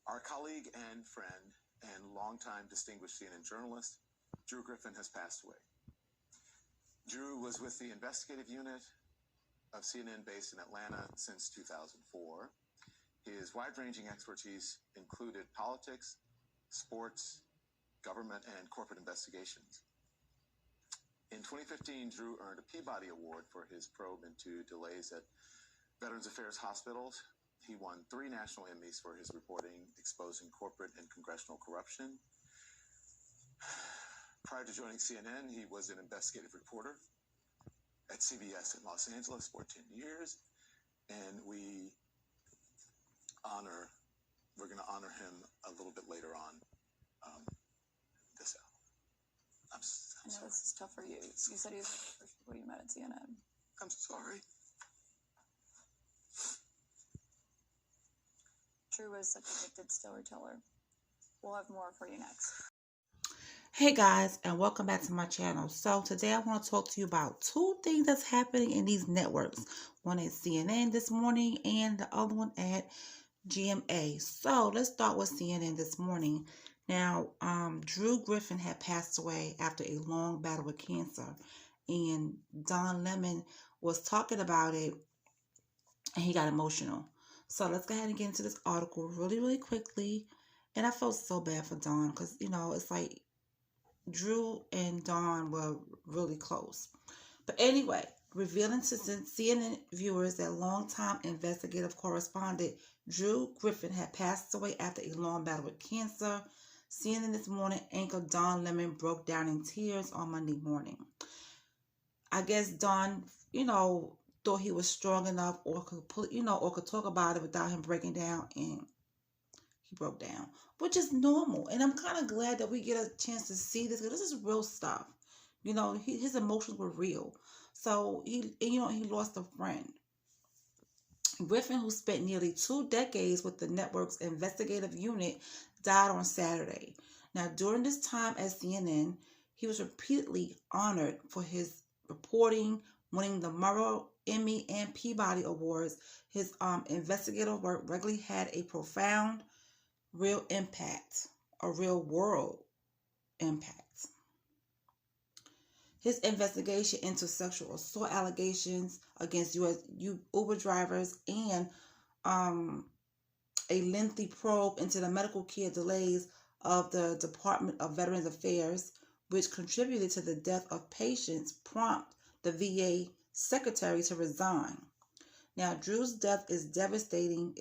Our colleague and friend and longtime distinguished CNN journalist, Drew Griffin, has passed away. Drew was with the investigative unit of CNN based in Atlanta since 2004. His wide-ranging expertise included politics, sports, government, and corporate investigations. In 2015, Drew earned a Peabody Award for his probe into delays at Veterans Affairs hospitals. He won 3 national Emmys for his reporting exposing corporate and congressional corruption. Prior to joining CNN, he was an investigative reporter at CBS in Los Angeles for 10 years, and we're going to honor him a little bit later on this album. I'm I know sorry. this is tough for you. You said he was the first people you met at CNN. I'm sorry. Drew was such a gifted storyteller. We'll have more for you next. Hey guys, and welcome back to my channel. So today I want to talk to you about 2 things that's happening in these networks. One at CNN this morning and the other one at GMA. So let's start with CNN this morning. Now, Drew Griffin had passed away after a long battle with cancer, and Don Lemon was talking about it, and he got emotional. So let's go ahead and get into this article really quickly. And I felt so bad for Don because, you know, it's like Drew and Don were really close. But anyway, revealing to CNN viewers that longtime investigative correspondent Drew Griffin had passed away after a long battle with cancer. CNN This Morning anchor Don Lemon broke down in tears on Monday morning. I guess Don, thought he was strong enough or could talk about it without him breaking down, and he broke down, which is normal. And I'm kind of glad that we get a chance to see this, because this is real stuff. His emotions were real. So he lost a friend. Griffin, who spent nearly 2 decades with the network's investigative unit, died on Saturday. Now, during this time at CNN, he was repeatedly honored for his reporting, winning the Murrow, Emmy, and Peabody Awards. His investigative work regularly had a profound, real impact, a real world impact. His investigation into sexual assault allegations against U.S. Uber drivers and a lengthy probe into the medical care delays of the Department of Veterans Affairs, which contributed to the death of patients, prompt the VA secretary to resign. Now, Drew's death is a devastating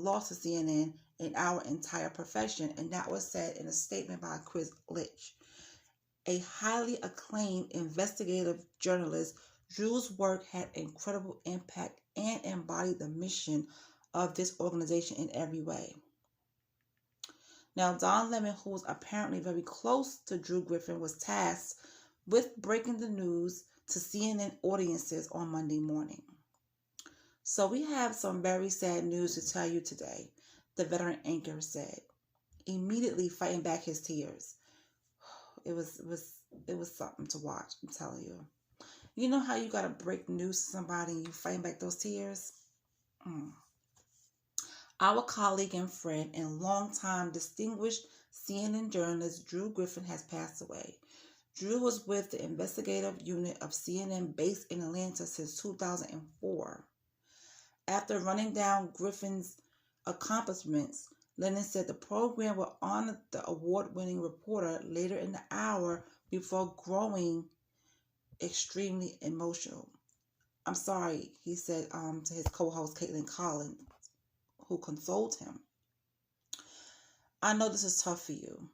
loss to CNN and our entire profession, and that was said in a statement by Chris Litch. A highly acclaimed investigative journalist, Drew's work had incredible impact and embodied the mission of this organization in every way. Now, Don Lemon, who was apparently very close to Drew Griffin, was tasked with breaking the news to CNN audiences on Monday morning. So we have some very sad news to tell you today, the veteran anchor said, immediately fighting back his tears. It was something to watch, I'm telling you. You know how you got to break news to somebody and you fighting back those tears? Our colleague and friend and longtime distinguished CNN journalist Drew Griffin has passed away. Drew was with the investigative unit of CNN based in Atlanta since 2004. After running down Griffin's accomplishments, Lennon said the program will honor the award-winning reporter later in the hour before growing extremely emotional. I'm sorry, he said to his co-host Caitlin Collins, who consoled him. I know this is tough for you.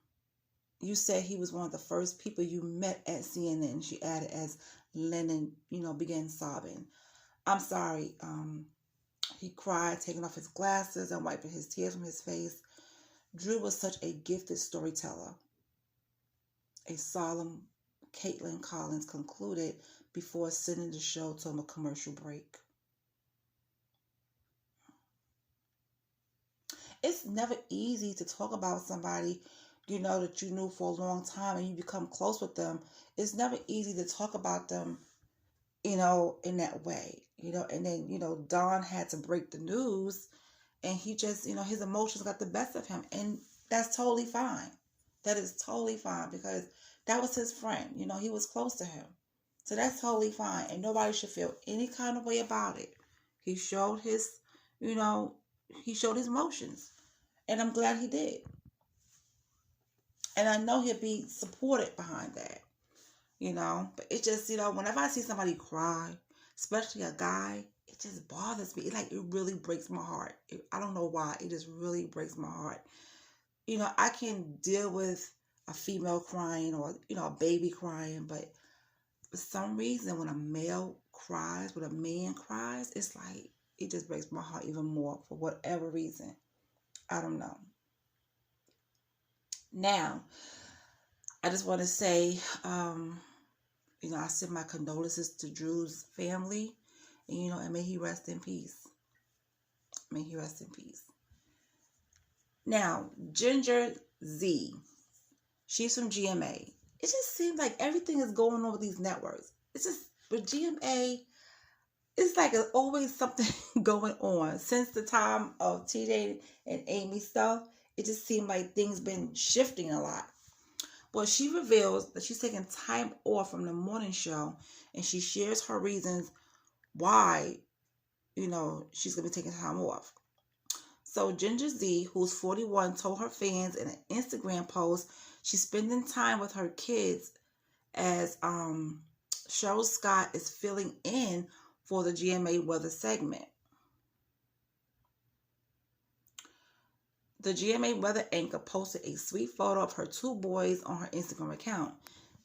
You said he was one of the first people you met at CNN, she added as Lennon, began sobbing. I'm sorry. He cried, taking off his glasses and wiping his tears from his face. Drew was such a gifted storyteller. A solemn Caitlin Collins concluded before sending the show to a commercial break. It's never easy to talk about somebody, that you knew for a long time and you become close with them. It's never easy to talk about them, in that way, and then, Don had to break the news, and he just, his emotions got the best of him, and that's totally fine. That is totally fine, because that was his friend. He was close to him. So that's totally fine, and nobody should feel any kind of way about it. He showed his, he showed his emotions, and I'm glad he did. And I know he'll be supported behind that, But it just, whenever I see somebody cry, especially a guy, it just bothers me. It really breaks my heart. I don't know why. It just really breaks my heart. I can deal with a female crying, or, a baby crying, but for some reason, when a male cries, when a man cries, it's like, it just breaks my heart even more for whatever reason. I don't know. Now, I just want to say, I send my condolences to Drew's family, and may he rest in peace. May he rest in peace. Now, Ginger Z, she's from GMA. It just seems like everything is going on with these networks. It's just, with GMA, it's like there's always something going on. Since the time of TJ and Amy stuff, it just seemed like things been shifting a lot. Well, she reveals that she's taking time off from the morning show, and she shares her reasons why, she's going to be taking time off. So Ginger Z, who's 41, told her fans in an Instagram post she's spending time with her kids as Cheryl Scott is filling in for the GMA weather segment. The GMA weather anchor posted a sweet photo of her two boys on her Instagram account.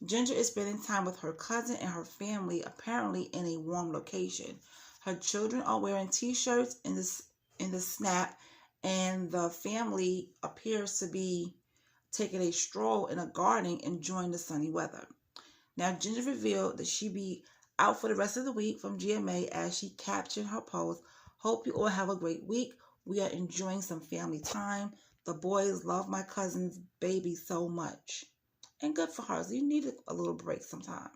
Ginger is spending time with her cousin and her family, apparently in a warm location. Her children are wearing t-shirts in the snap, and the family appears to be taking a stroll in a garden, enjoying the sunny weather. Now, Ginger revealed that she'd be out for the rest of the week from GMA, as she captioned her post, "Hope you all have a great week. We are enjoying some family time. The boys love my cousin's baby so much." And good for her. So you need a little break sometime.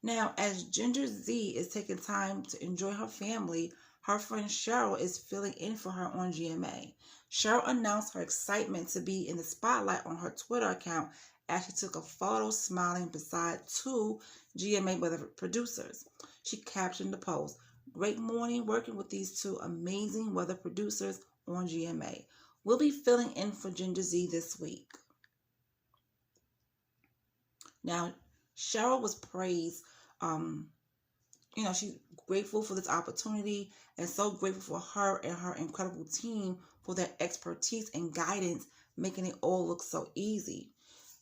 Now, as Ginger Z is taking time to enjoy her family, her friend Cheryl is filling in for her on GMA. Cheryl announced her excitement to be in the spotlight on her Twitter account as she took a photo smiling beside two GMA weather producers. She captioned the post, "Great morning working with these two amazing weather producers on GMA. We'll be filling in for Ginger Z this week." Now, Cheryl was praised. She's grateful for this opportunity, and so grateful for her and her incredible team for their expertise and guidance, making it all look so easy.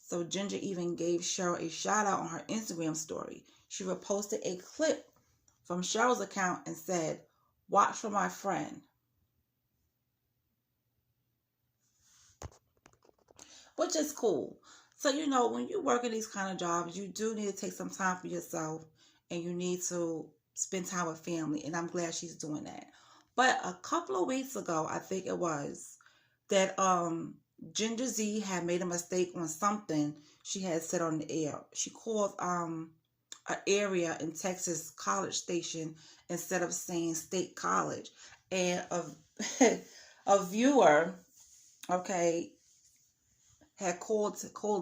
So Ginger even gave Cheryl a shout out on her Instagram story. She reposted a clip from Cheryl's account and said, "Watch for my friend," which is cool. So, when you work in these kind of jobs, you do need to take some time for yourself, and you need to spend time with family. And I'm glad she's doing that. But a couple of weeks ago, I think it was, that Ginger Z had made a mistake on something she had said on the air. She called an area in Texas college station instead of saying state college. And a viewer, okay, had called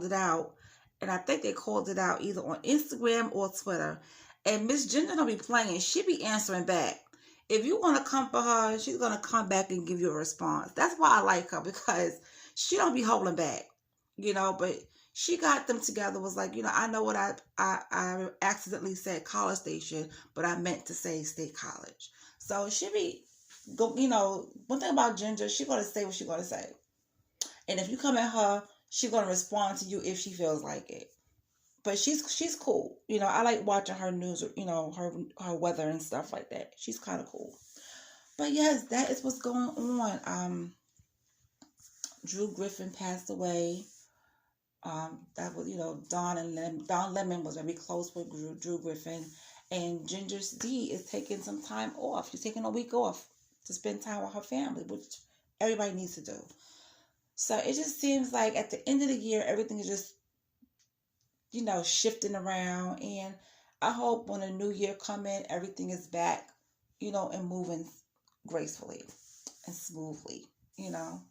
it out, and I think they called it out either on Instagram or Twitter. And Miss Ginger don't be playing; she be answering back. If you want to come for her, she's gonna come back and give you a response. That's why I like her, because she don't be holding back, But she got them together. Was like, I know what I accidentally said college station, but I meant to say state college. So she be go. One thing about Ginger, she gonna say what she gonna say, and if you come at her, she's gonna respond to you if she feels like it. But she's cool. I like watching her news, her weather and stuff like that. She's kind of cool. But yes, that is what's going on. Drew Griffin passed away. That was, Don Lemon was very close with Drew Griffin. And Ginger Z is taking some time off. She's taking a week off to spend time with her family, which everybody needs to do. So it just seems like at the end of the year, everything is just, shifting around. And I hope when the new year come in, everything is back, and moving gracefully. and smoothly, you know.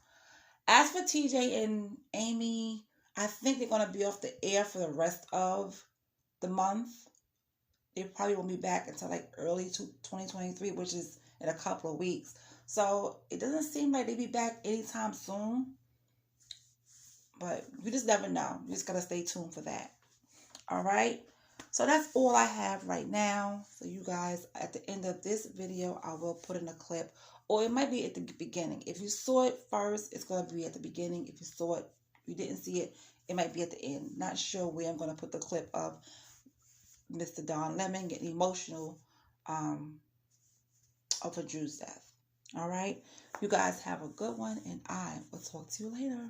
As for TJ and Amy, I think they're going to be off the air for the rest of the month. They probably won't be back until like early 2023, which is in a couple of weeks. So it doesn't seem like they'll be back anytime soon. But you just never know. You just got to stay tuned for that. All right. So that's all I have right now. So you guys, at the end of this video, I will put in a clip. Or it might be at the beginning. If you saw it first, it's going to be at the beginning. If you saw it, you didn't see it, it might be at the end. Not sure where I'm going to put the clip of Mr. Don Lemon getting emotional over Drew's death. All right. You guys have a good one, and I will talk to you later.